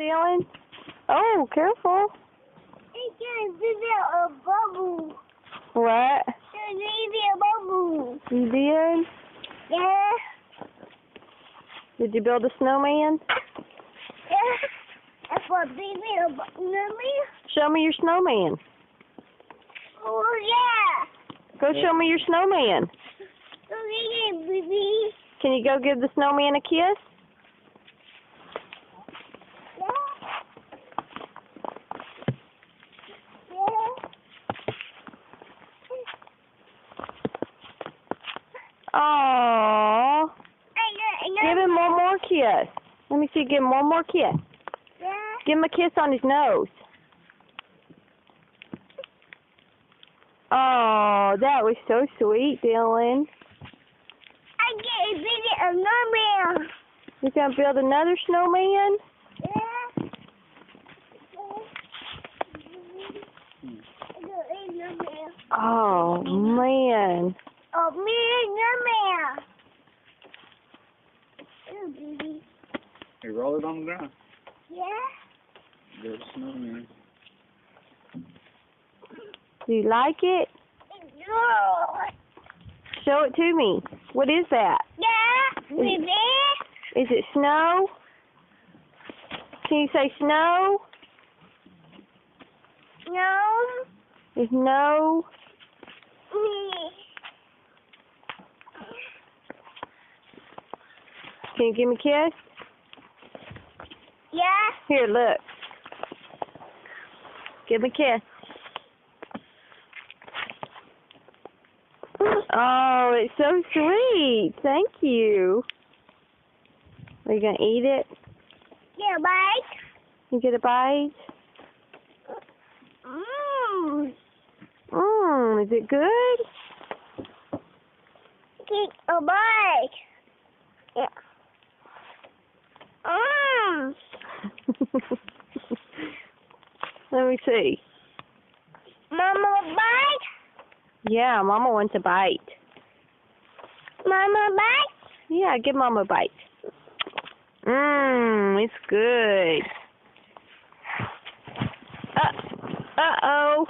Dylan? Oh, careful. It's gonna be a bubble. What? It's maybe a bubble. You did? Yeah. Did you build a snowman? Yeah. That's what baby a bubble. Show me your snowman. Oh yeah. Go show me your snowman. Oh yeah, baby. Can you go give the snowman a kiss? Aww. Give him one more kiss. Let me see. Give him one more kiss. Give him a kiss on his nose. Oh, that was so sweet, Dylan. I get a snowman. You gonna build another snowman? Oh man. Oh man, snowman. Oh baby. Hey, roll it on the ground. Yeah. There's a snowman. Do you like it? No. Show it to me. What is that? Yeah, baby. Is it snow? Can you say snow? No. Is no? Can you give me a kiss? Yeah. Here, look. Give me a kiss. Oh, it's so sweet. Thank you. Are you going to eat it? Yeah, bite. You get a bite? Is it good? Get a bite. Yeah. Let me see. Mama bite. Yeah, Mama wants a bite. Mama bite. Yeah, give Mama a bite. It's good. Uh-oh.